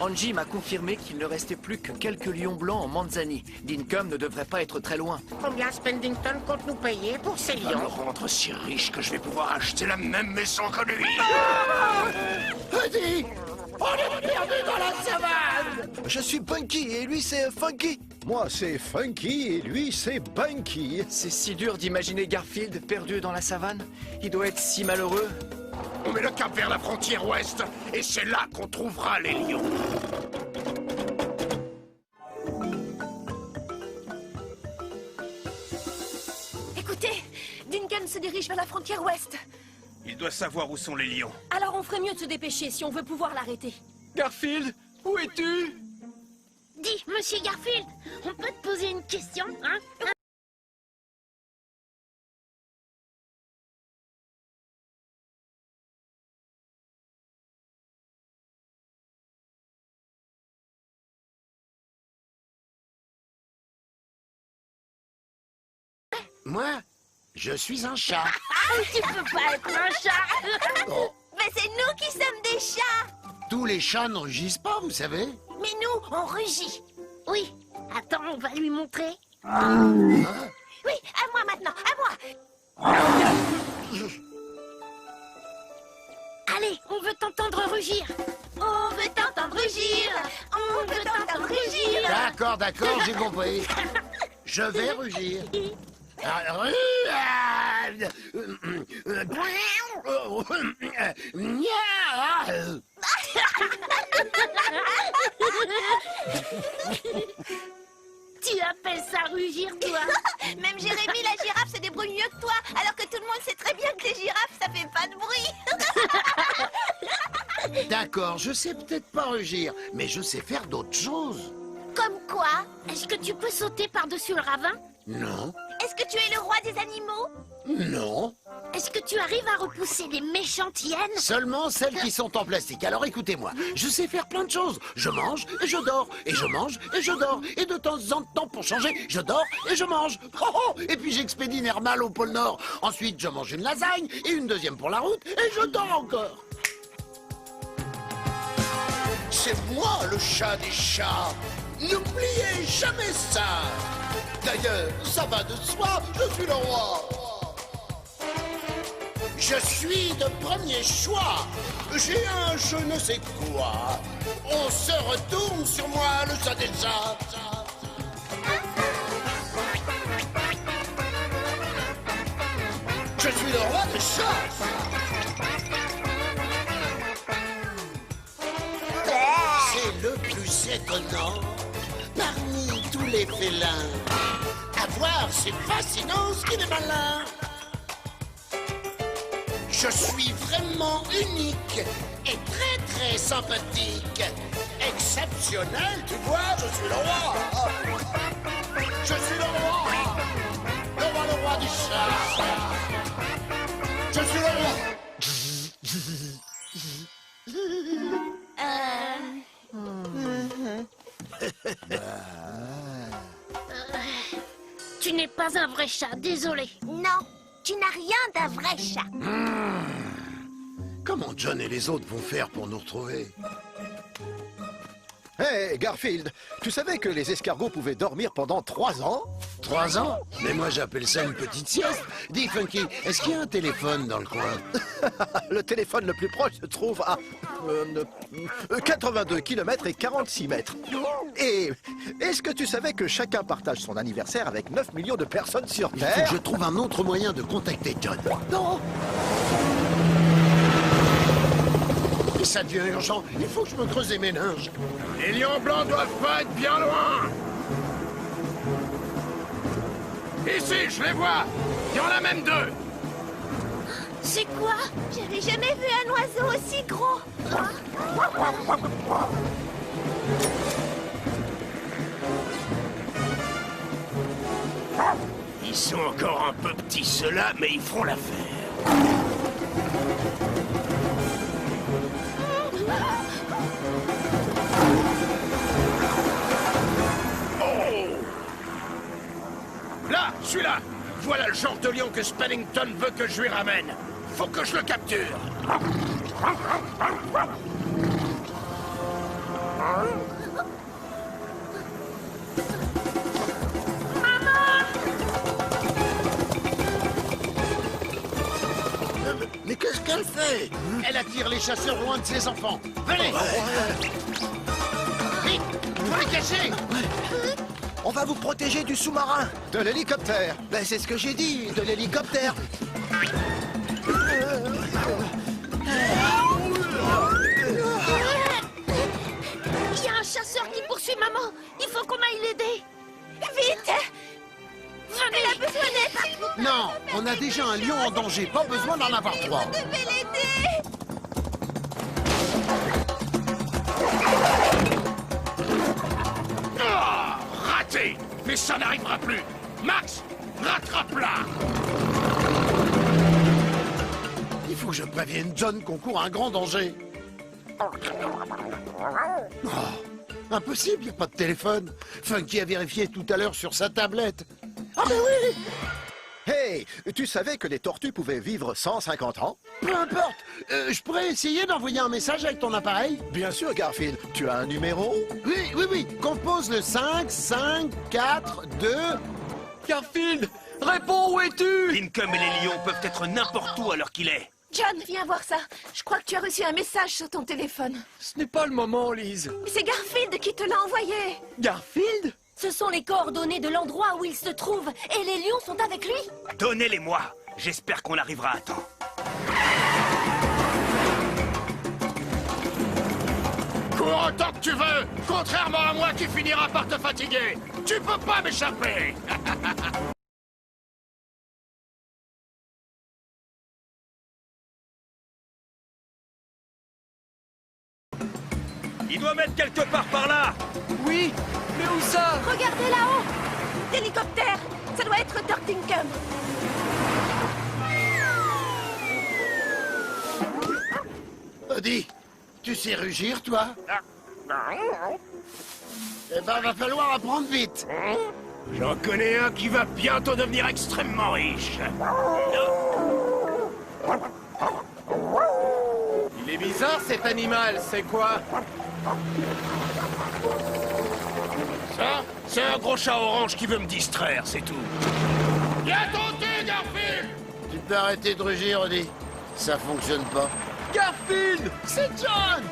Angie m'a confirmé qu'il ne restait plus que quelques lions blancs en Manzani. Dinkum ne devrait pas être très loin. Combien Spendington compte nous payer pour ces Il va me lions? rendre si riche que je vais pouvoir acheter la même maison que lui. Eddie, on est perdu dans la savane. Je suis Bunky et lui c'est Funky. Moi, c'est Funky et lui, c'est Bunky. C'est si dur d'imaginer Garfield perdu dans la savane. Il doit être si malheureux. On met le cap vers la frontière ouest et c'est là qu'on trouvera les lions. Écoutez, Dinkum se dirige vers la frontière ouest. Il doit savoir où sont les lions. Alors on ferait mieux de se dépêcher si on veut pouvoir l'arrêter. Garfield, où es-tu? Dis, monsieur Garfield, on peut te poser une question, hein? Moi, je suis un chat. Tu peux pas être un chat. Oh, Mais c'est nous qui sommes des chats. tous les chats ne rugissent pas, vous savez. Mais nous, on rugit. Oui, attends, on va lui montrer. Oui, à moi maintenant, à moi. Allez, on veut t'entendre rugir. On veut t'entendre rugir. On veut t'entendre rugir. D'accord, d'accord, j'ai compris. Je vais rugir. Tu appelles ça rugir, toi? Même Jérémy, la girafe, se débrouille mieux que toi, alors que tout le monde sait très bien que les girafes, ça fait pas de bruit. D'accord, je sais peut-être pas rugir, mais je sais faire d'autres choses. Comme quoi? Est-ce que tu peux sauter par-dessus le ravin? Non, Est-ce que tu es le roi des animaux? non, Est-ce que tu arrives à repousser les méchantes hyènes? seulement celles qui sont en plastique. Alors écoutez-moi, je sais faire plein de choses. Je mange et je dors, et je mange et je dors, et de temps en temps pour changer, je dors et je mange. Oh, oh, et puis j'expédie Nermal au pôle Nord. Ensuite, je mange une lasagne et une deuxième pour la route, et je dors encore. C'est moi le chat des chats. N'oubliez jamais ça. D'ailleurs, ça va de soi, je suis le roi. Je suis de premier choix. J'ai un je ne sais quoi. On se retourne sur moi, le chat des chats. Je suis le roi des chats. C'est le plus étonnant parmi tous les félins. À voir, c'est fascinant ce qu'il est malin. Je suis vraiment unique et très très sympathique. Exceptionnel, tu vois, je suis le roi. Je suis le roi. Le roi du chat. Je suis le roi. Tu n'es pas un vrai chat, désolé. Non, tu n'as rien d'un vrai chat. Comment John et les autres vont faire pour nous retrouver? Hé, Garfield, tu savais que les escargots pouvaient dormir pendant 3 ans? 3 ans? Mais moi j'appelle ça une petite sieste. Dis Funky, est-ce qu'il y a un téléphone dans le coin? Le téléphone le plus proche se trouve à 82 km et 46 mètres. Et est-ce que tu savais que chacun partage son anniversaire avec 9 millions de personnes sur Il faut Terre? que je trouve un autre moyen de contacter John. Non! Ça devient urgent, il faut que je me creuse les méninges. Les lions blancs doivent pas être bien loin. Ici, je les vois. Il y en a même 2. C'est quoi? J'avais jamais vu un oiseau aussi gros. Ils sont encore un peu petits ceux-là, mais ils feront l'affaire. Là, celui-là. Voilà le genre de lion que Spannington veut que je lui ramène. Faut que je le capture. Mais qu'est-ce qu'elle fait? Elle attire les chasseurs loin de ses enfants. Venez! Vite! Faut les cacher! On va vous protéger du sous-marin, de l'hélicoptère. Ben, c'est ce que j'ai dit, de l'hélicoptère. Il y a un chasseur qui poursuit maman. Il faut qu'on aille l'aider. Vite! Venez. Elle a besoin d'aide! Non, on a déjà un lion en danger, pas besoin d'en avoir trois. Vous devez l'aider! Ah, raté! Mais ça n'arrivera plus! Max, rattrape-la! Il faut que je prévienne John qu'on court un grand danger. Oh, impossible, y a pas de téléphone. Funky a vérifié tout à l'heure sur sa tablette. Ah mais oui! Hey, tu savais que les tortues pouvaient vivre 150 ans? Peu importe, je pourrais essayer d'envoyer un message avec ton appareil? Bien sûr, Garfield. Tu as un numéro? Oui, compose le 5, 5, 4, 2... Garfield, réponds, où es-tu? Lincoln et les lions peuvent être n'importe où à l'heure qu'il est. John, viens voir ça. Je crois que tu as reçu un message sur ton téléphone. Ce n'est pas le moment, Lise. Mais c'est Garfield qui te l'a envoyé. Garfield? Ce sont les coordonnées de l'endroit où il se trouve, et les lions sont avec lui. Donnez-les-moi. J'espère qu'on arrivera à temps. Cours autant que tu veux, contrairement à moi qui finira par te fatiguer. Tu peux pas m'échapper. Il doit mettre quelque part par là. Oui, mais où ça? Regardez là-haut. L'hélicoptère. Ça doit être Dorktingham. Buddy, tu sais rugir, toi? Eh ben, va falloir apprendre vite. J'en connais un qui va bientôt devenir extrêmement riche. Il est bizarre cet animal, c'est quoi? Ça, c'est un gros chat orange qui veut me distraire, c'est tout. Viens tenter, Garfield! Tu peux arrêter de rugir, Buddy. Ça fonctionne pas. Garfield! C'est John!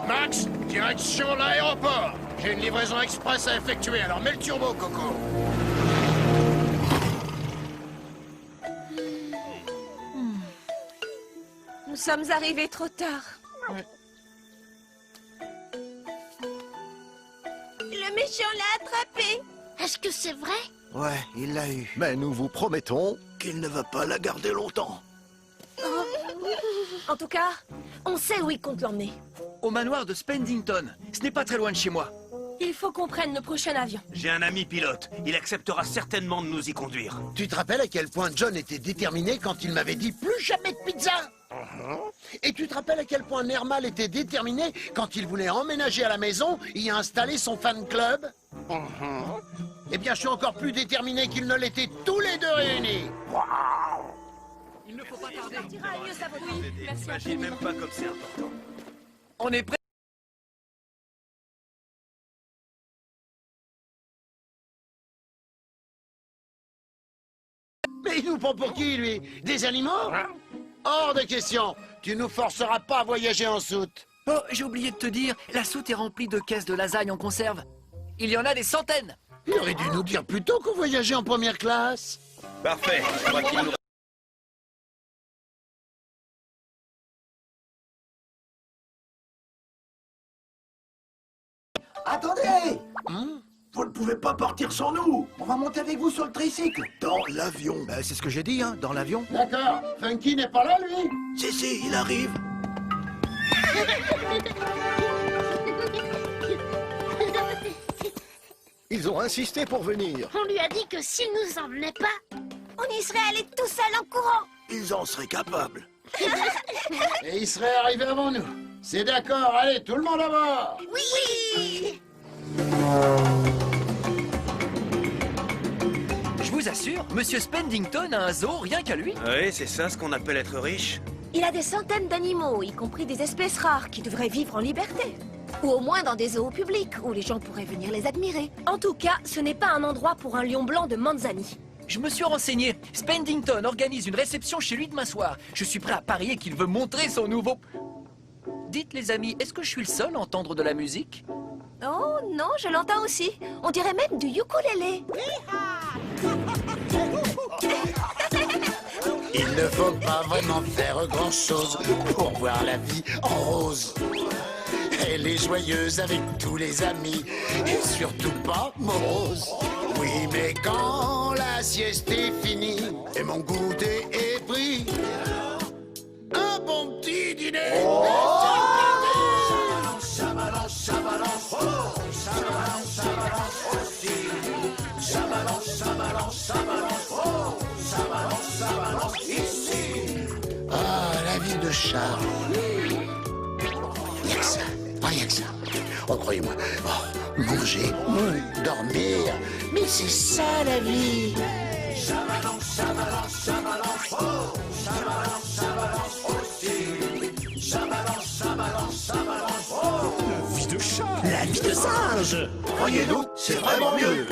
Max, direction l'aéroport. J'ai une livraison express à effectuer, alors mets le turbo, Coco. Nous sommes arrivés trop tard. Le méchant l'a attrapé. Est-ce que c'est vrai? Ouais, il l'a eu. Mais nous vous promettons qu'il ne va pas la garder longtemps. En tout cas, on sait où il compte l'emmener. Au manoir de Spendington. Ce n'est pas très loin de chez moi. Il faut qu'on prenne le prochain avion. J'ai un ami pilote. Il acceptera certainement de nous y conduire. Tu te rappelles à quel point John était déterminé quand il m'avait dit plus jamais de pizza? Et tu te rappelles à quel point Nermal était déterminé quand il voulait emménager à la maison et y installer son fan club? Eh bien, je suis encore plus déterminé qu'ils ne l'étaient tous les deux réunis. Il ne faut pas tarder. Mieux ça vaut lui. Merci J'imagine même pas comme c'est important. On est prêt. Mais il nous prend pour qui, lui? Des animaux? Hors de question. Tu nous forceras pas à voyager en soute. Oh, j'ai oublié de te dire, la soute est remplie de caisses de lasagne en conserve. Il y en a des centaines. Il aurait dû nous dire plus tôt qu'on voyageait en première classe. Parfait. Je crois qu'il nous... Attendez! Vous ne pouvez pas partir sans nous. On va monter avec vous sur le tricycle. Dans l'avion. Ben, c'est ce que j'ai dit, hein, dans l'avion. D'accord. Funky n'est pas là, lui? Si, il arrive. Ils ont insisté pour venir. On lui a dit que s'il nous emmenait pas, On y serait allé tout seul en courant. Ils en seraient capables. Et il serait arrivé avant nous. C'est d'accord, allez, tout le monde à bord. Oui. Je vous assure, Monsieur Spendington a un zoo rien qu'à lui. Oui, c'est ça ce qu'on appelle être riche. Il a des centaines d'animaux, y compris des espèces rares qui devraient vivre en liberté. Ou au moins dans des zoos publics, où les gens pourraient venir les admirer. En tout cas, ce n'est pas un endroit pour un lion blanc de Manzani. Je me suis renseigné. Spendington organise une réception chez lui demain soir. Je suis prêt à parier qu'il veut montrer son nouveau... Dites les amis, est-ce que je suis le seul à entendre de la musique? Oh non, je l'entends aussi. On dirait même du ukulélé. Il ne faut pas vraiment faire grand-chose pour voir la vie en rose. Elle est joyeuse avec tous les amis et surtout pas morose. Oui, mais quand la sieste est finie et mon goûter est pris, un bon petit dîner. Ça balance, ça balance, oh, ça balance, ça balance aussi. Ça balance, ça balance, ça balance, oh, ça balance, ça balance ici. Ah, la vie de Charles. Y'a que ça, rien que ça. Oh, croyez-moi, oh, manger, dormir, mais c'est ça la vie. Ça balance, ça balance, ça balance, oh, ça balance, ça balance aussi. Ça balance, ça balance, ça balance, oh. La vie de chat. La vie de singe. Croyez-nous, c'est vraiment mieux.